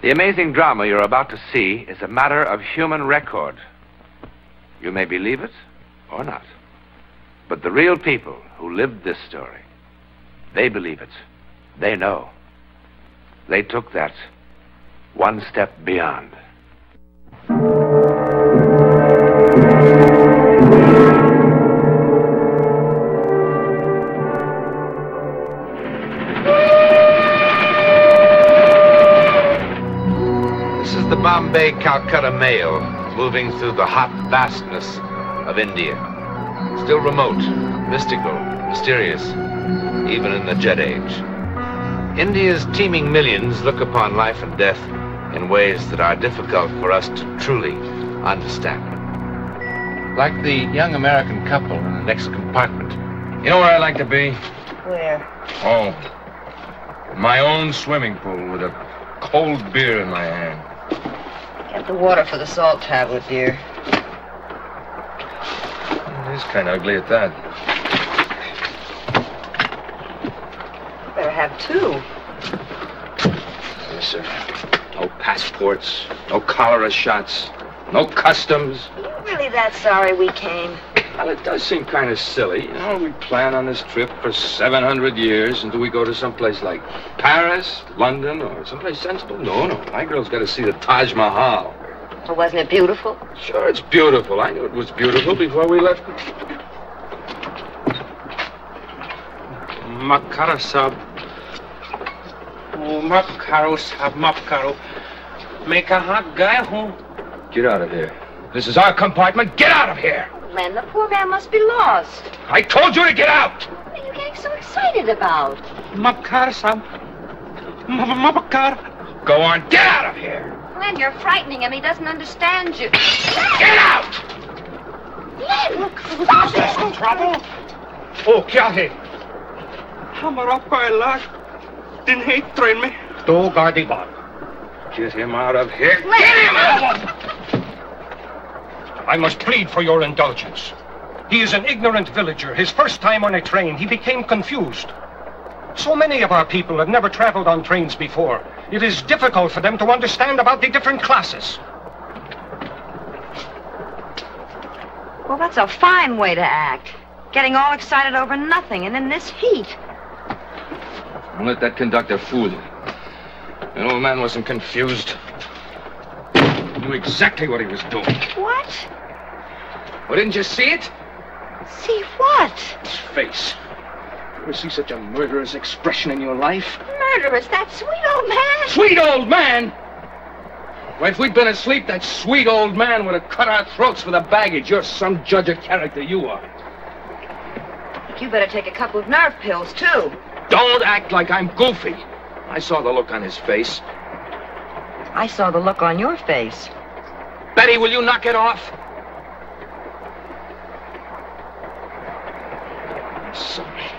The amazing drama you're about to see is a matter of human record. You may believe it or not. But the real people who lived this story, they believe it. They know. They took that one step beyond. This is the Bombay-Calcutta mail moving through the hot vastness of India. Still remote, mystical, mysterious, even in the jet age. India's teeming millions look upon life and death in ways that are difficult for us to truly understand. Like the young American couple in the next compartment. You know where I'd like to be? Where? Oh, my own swimming pool with a cold beer in my hand. Get the water for the salt tablet, dear. It is kind of ugly at that. Better have two. Yes, sir. No passports, no cholera shots, no customs. Are you really that sorry we came? Well, it does seem kind of silly. You know, we plan on this trip for 700 years until we go to someplace like Paris, London, or someplace sensible. No, my girl's got to see the Taj Mahal. Well, wasn't it beautiful? Sure, it's beautiful. I knew it was beautiful before we left. Makara sab. Oh, Makaro sab, Makaro. Make a hot guy home. Get out of here. This is our compartment. Get out of here! Len, the poor man must be lost. I told you to get out! What are you getting so excited about? Makara sab. Makara. Go on, get out of here! Len, you're frightening him. He doesn't understand you. Get out! Len, stop it! Some trouble? Oh, kya hai? Hamara paila. Din hate train me. Do gardi baat. Get him out of here. Len. Get him out! I must plead for your indulgence. He is an ignorant villager. His first time on a train, he became confused. So many of our people have never traveled on trains before. It is difficult for them to understand about the different classes. Well, that's a fine way to act. Getting all excited over nothing and in this heat. Don't let that conductor fool you. The old man wasn't confused. He knew exactly what he was doing. What? Well, didn't you see it? See what? His face. Ever see such a murderous expression in your life? Murderous, that sweet old man. Sweet old man? Well, if we'd been asleep, that sweet old man would have cut our throats for the baggage. You're some judge of character, you are. I think you better take a couple of nerve pills, too. Don't act like I'm goofy. I saw the look on his face. I saw the look on your face. Betty, will you knock it off? I'm sorry.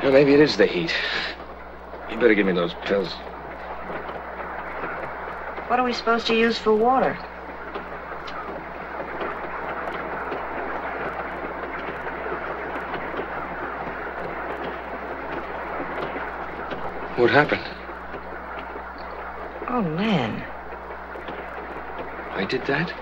Well, maybe it is the heat. You better give me those pills. What are we supposed to use for water? What happened? Oh, Len. I did that?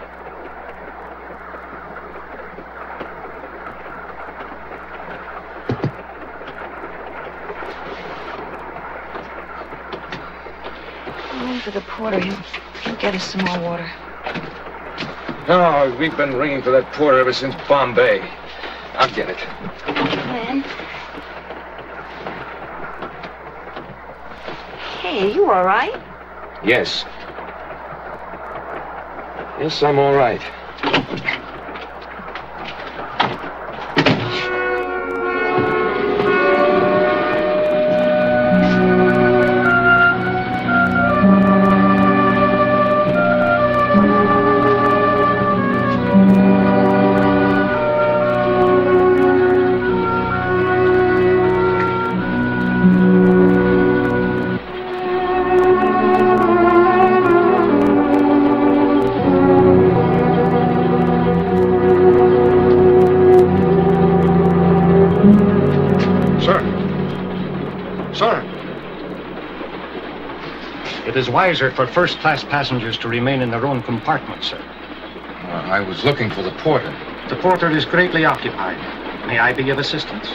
Ring for the porter. He'll get us some more water. No, we've been ringing for that porter ever since Bombay. I'll get it. Len? Hey, are you all right? Yes. Yes, I'm all right. It is wiser for first-class passengers to remain in their own compartments, sir. I was looking for the porter. The porter is greatly occupied. May I be of assistance?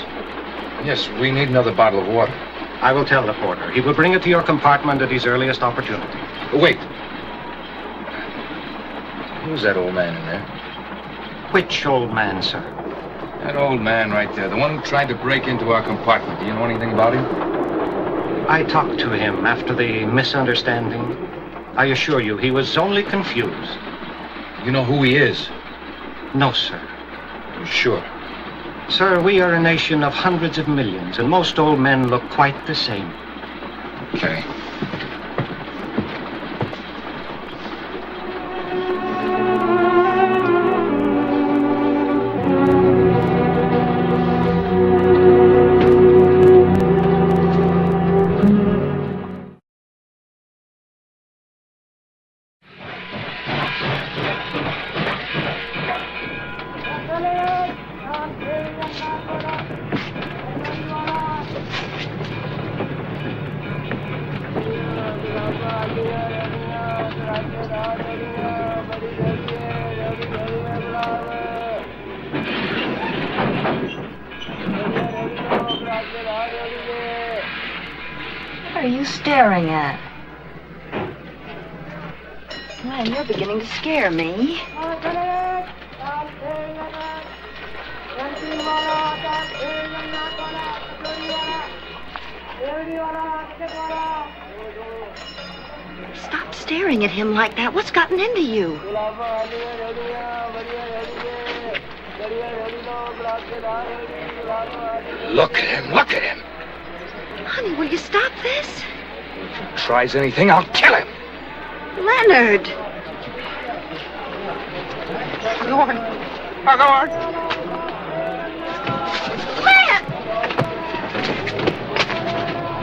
Yes, we need another bottle of water. I will tell the porter. He will bring it to your compartment at his earliest opportunity. Wait. Who's that old man in there? Which old man, sir? That old man right there, the one who tried to break into our compartment. Do you know anything about him? I talked to him after the misunderstanding. I assure you, he was only confused. You know who he is? No, sir. You sure? Sir, we are a nation of hundreds of millions, and most old men look quite the same. Okay. What are you staring at? Well, you're beginning to scare me. Stop staring at him like that. What's gotten into you? Look at him, look at him. Honey, will you stop this? If he tries anything, I'll kill him. Leonard! Go on. Go on. Len!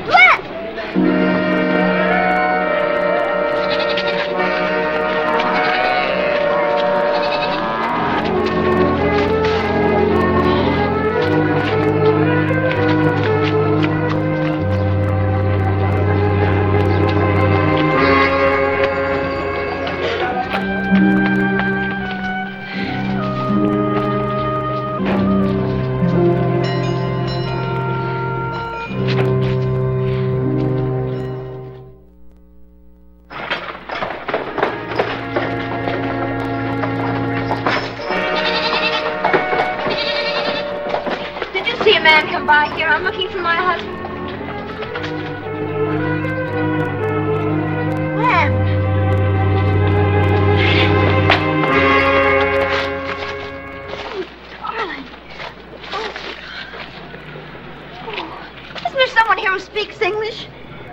Len! By here. I'm looking for my husband. Len! Oh, darling. Oh. Isn't there someone here who speaks English?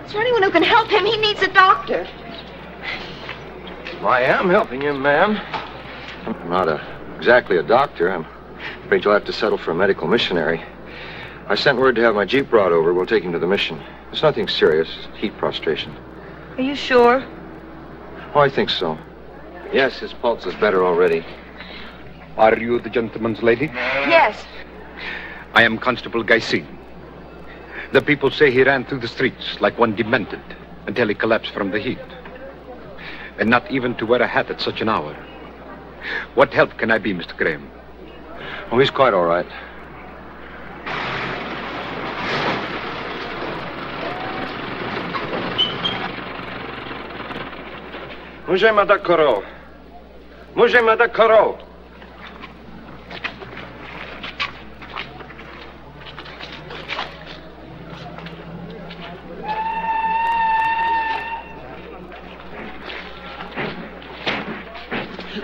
Is there anyone who can help him? He needs a doctor. I am helping him, ma'am. I'm not exactly a doctor. I'm afraid you'll have to settle for a medical missionary. I sent word to have my Jeep brought over. We'll take him to the mission. It's nothing serious. Heat prostration. Are you sure? Oh, I think so. Yes, his pulse is better already. Are you the gentleman's lady? Yes. I am Constable Gaisin. The people say he ran through the streets like one demented until he collapsed from the heat. And not even to wear a hat at such an hour. What help can I be, Mr. Graham? Oh, he's quite all right. Můžeme da koro. Můžeme da koro.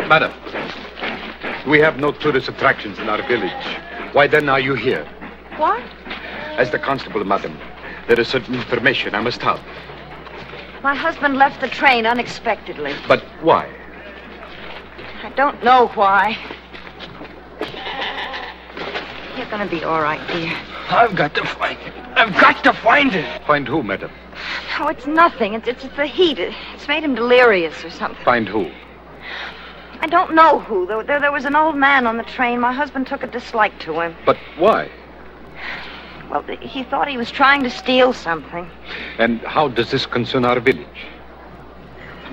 Madam, we have no tourist attractions in our village. Why then are you here? What? As the constable, madam, there is certain information I must have. My husband left the train unexpectedly. But why? I don't know why. You're gonna be all right, dear. I've got to find it. I've got to find it. Find who, madam? No, it's nothing. It's the heat. It's made him delirious or something. Find who? I don't know who. There was an old man on the train. My husband took a dislike to him. But why? Well, he thought he was trying to steal something. And how does this concern our village?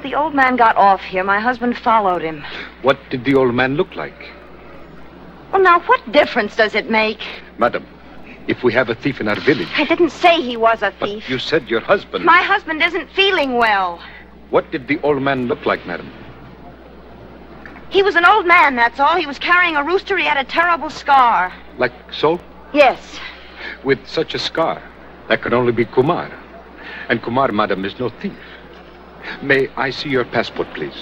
The old man got off here. My husband followed him. What did the old man look like? Well, now, what difference does it make? Madam, if we have a thief in our village... I didn't say he was a thief. But you said your husband... My husband isn't feeling well. What did the old man look like, madam? He was an old man, that's all. He was carrying a rooster. He had a terrible scar. Like so? Yes. With such a scar, that could only be Kumar. And Kumar, madam, is no thief. May I see your passport, please?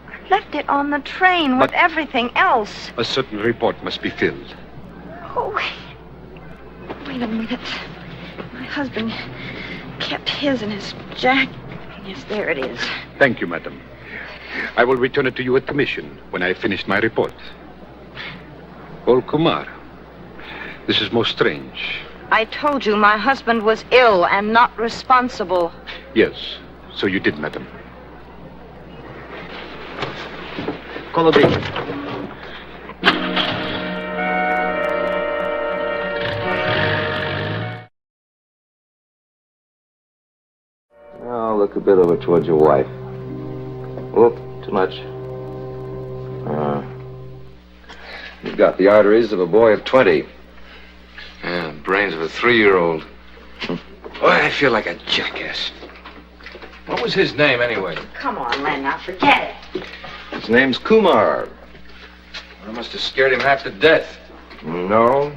I left it on the train with everything else. A certain report must be filled. Oh, wait a minute. My husband kept his in his jacket. Yes, there it is. Thank you, madam. I will return it to you at commission when I have finished my report. Old Kumar, this is most strange. I told you my husband was ill and not responsible. Yes, so you did, madam. Colobi. Now look a bit over towards your wife. Whoop, too much. You've got the arteries of a boy of 20. Yeah, brains of a 3-year-old. Boy, I feel like a jackass. What was his name, anyway? Come on, Len, now forget it. His name's Kumar. I must have scared him half to death. No.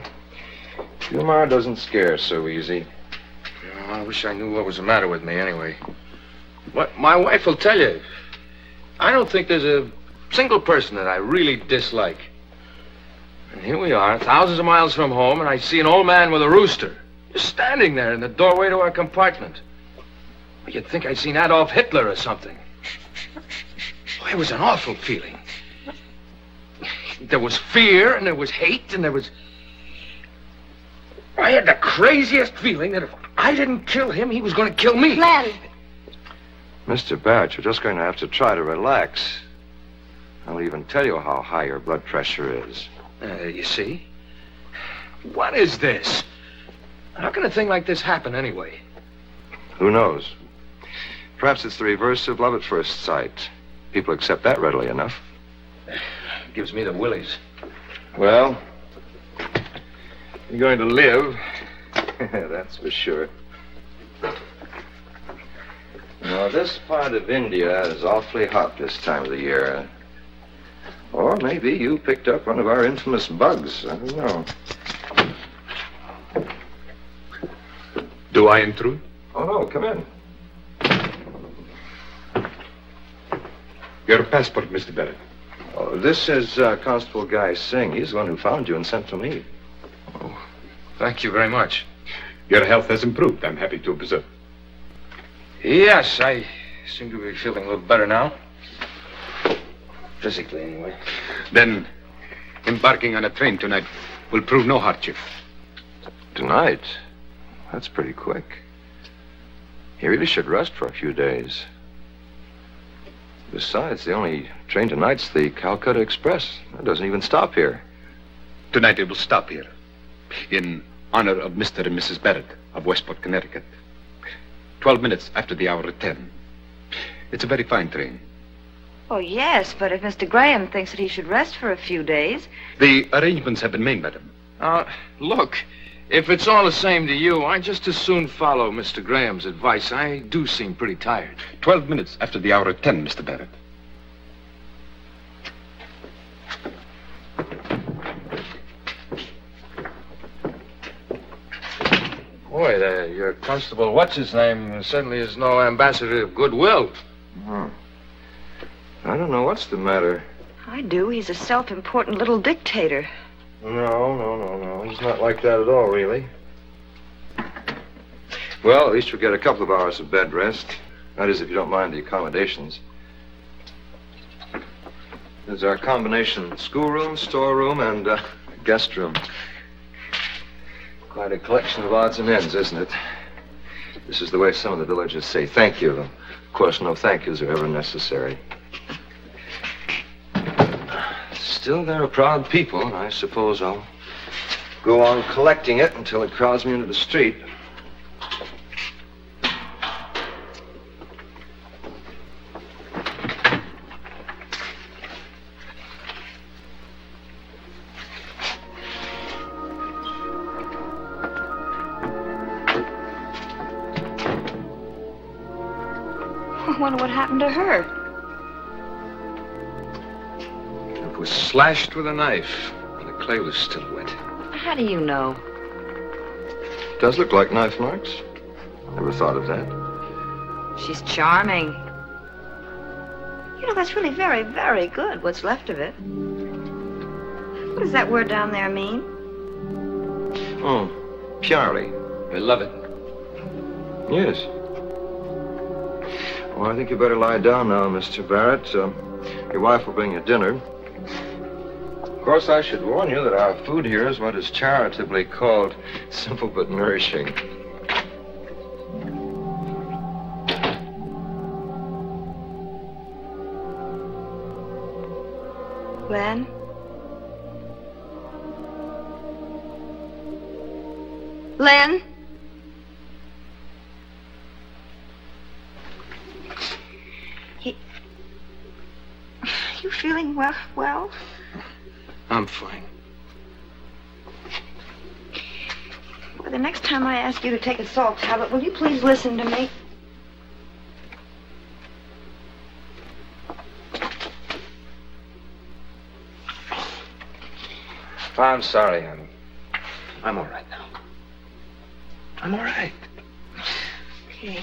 Kumar doesn't scare so easy. Oh, I wish I knew what was the matter with me, anyway. What my wife will tell you. I don't think there's a single person that I really dislike. And here we are, thousands of miles from home, and I see an old man with a rooster just standing there in the doorway to our compartment. You'd think I'd seen Adolf Hitler or something. Oh, it was an awful feeling. There was fear, and there was hate, and there was... I had the craziest feeling that if I didn't kill him, he was going to kill me. Len! Mr. Barrett, you're just going to have to try to relax. I'll even tell you how high your blood pressure is. You see? What is this? How can a thing like this happen anyway? Who knows? Perhaps it's the reverse of love at first sight. People accept that readily enough. Gives me the willies. Well, you're going to live. That's for sure. Now, this part of India is awfully hot this time of the year. Or maybe you picked up one of our infamous bugs. I don't know. Do I intrude? Oh, no, come in. Your passport, Mr. Barrett. Oh, this is Constable Guy Singh. He's the one who found you and sent for me. Oh, thank you very much. Your health has improved, I'm happy to observe. Yes, I seem to be feeling a little better now. Physically, anyway. Then, embarking on a train tonight will prove no hardship. Tonight? That's pretty quick. You really should rest for a few days. Besides, the only train tonight's the Calcutta Express. That doesn't even stop here. Tonight it will stop here, in honor of Mr. and Mrs. Barrett of Westport, Connecticut. 12 minutes after the hour of 10. It's a very fine train. Oh, yes, but if Mr. Graham thinks that he should rest for a few days... The arrangements have been made, madam. Look, if it's all the same to you, I'd just as soon follow Mr. Graham's advice. I do seem pretty tired. 12 minutes after the hour of 10, Mr. Barrett. Boy, your constable, what's-his-name, certainly is no ambassador of goodwill. I don't know what's the matter. I do. He's a self-important little dictator. No. He's not like that at all, really. Well, at least you'll get a couple of hours of bed rest. That is, if you don't mind the accommodations. There's our combination schoolroom, storeroom, and guest room. Quite a collection of odds and ends, isn't it? This is the way some of the villagers say thank you. Of course, no thank yous are ever necessary. Still, they're a proud people, and I suppose I'll go on collecting it until it crowds me into the street. I wonder what happened to her. It was slashed with a knife, and the clay was still wet. How do you know? It does look like knife marks. Never thought of that. She's charming. You know, that's really very, very good, what's left of it. What does that word down there mean? Oh, purely. Beloved. Yes. Well, I think you better lie down now, Mr. Barrett. Your wife will bring you dinner. Of course, I should warn you that our food here is what is charitably called simple but nourishing. Len? Len? You feeling well? I'm fine. Well, the next time I ask you to take a salt tablet, will you please listen to me? I'm sorry, honey. I'm all right now. I'm all right. Okay.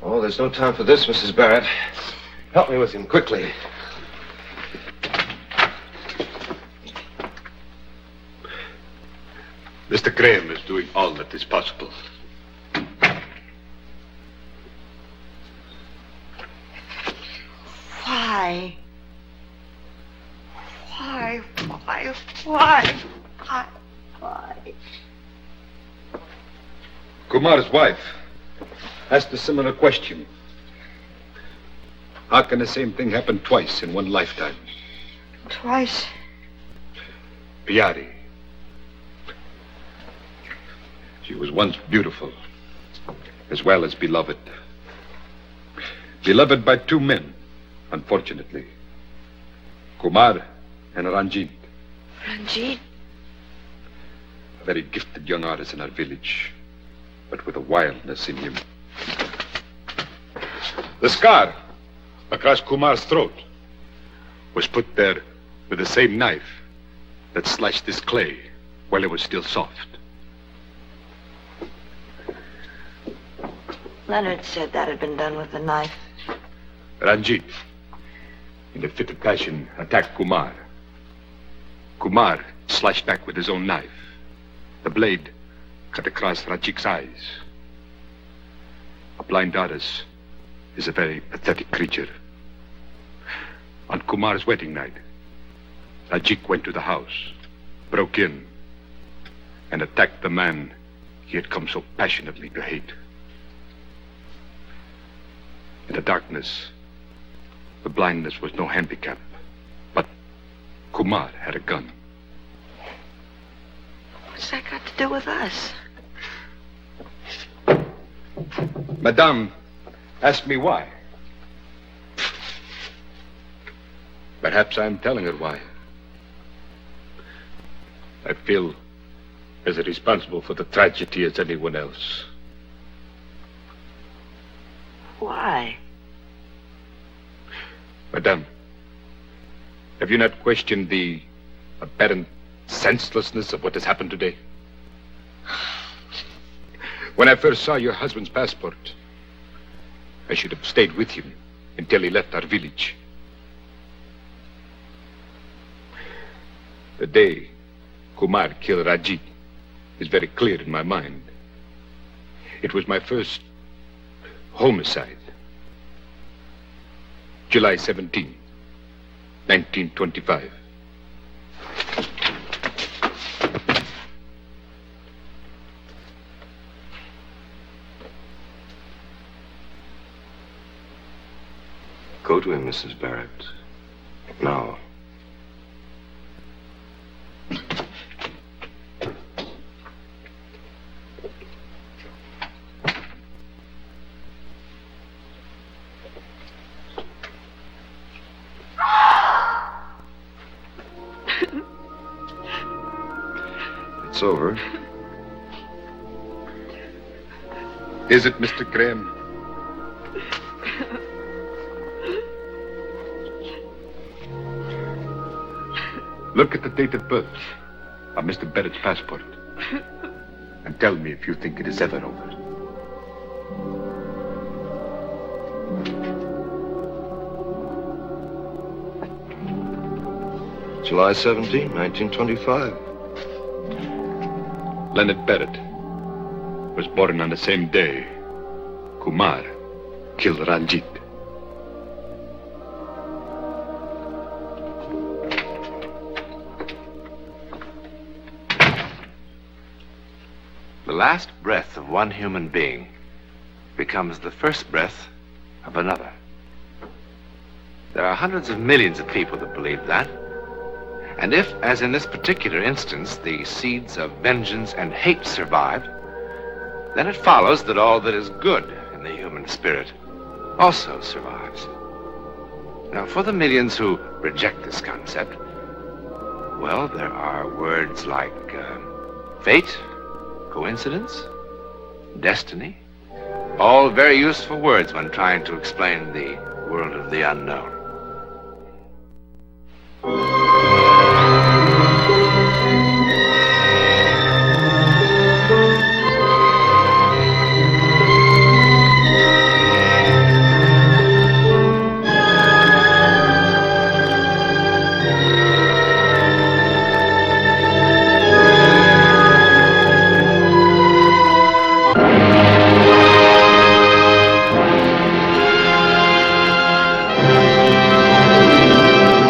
Oh, there's no time for this, Mrs. Barrett. Help me with him, quickly. Mr. Graham is doing all that is possible. Why? Kumar's wife asked a similar question. How can the same thing happen twice in one lifetime? Twice. Piari. She was once beautiful, as well as beloved. Beloved by two men, unfortunately. Kumar and Ranjit. Ranjit? A very gifted young artist in our village, but with a wildness in him. The scar across Kumar's throat was put there with the same knife that slashed this clay while it was still soft. Leonard said that had been done with a knife. Ranjit, in a fit of passion, attacked Kumar. Kumar slashed back with his own knife. The blade cut across Ranjit's eyes. A blind artist is a very pathetic creature. On Kumar's wedding night, Ranjit went to the house, broke in, and attacked the man he had come so passionately to hate. In the darkness, the blindness was no handicap, but Kumar had a gun. What's that got to do with us? Madame asked me why. Perhaps I'm telling her why. I feel as responsible for the tragedy as anyone else. Why? Madame, have you not questioned the apparent senselessness of what has happened today? When I first saw your husband's passport, I should have stayed with him until he left our village. The day Kumar killed Rajit is very clear in my mind. It was my first homicide. July 17, 1925. Go to him, Mrs. Barrett. Now. It's over. Is it, Mr. Graham? Look at the date of birth of Mr. Barrett's passport and tell me if you think it is ever over. July 17, 1925. Leonard Barrett was born on the same day Kumar killed Ranjit. The last breath of one human being becomes the first breath of another. There are hundreds of millions of people that believe that. And if, as in this particular instance, the seeds of vengeance and hate survived, then it follows that all that is good in the human spirit also survives. Now, for the millions who reject this concept, well, there are words like fate, coincidence, destiny, all very useful words when trying to explain the world of the unknown.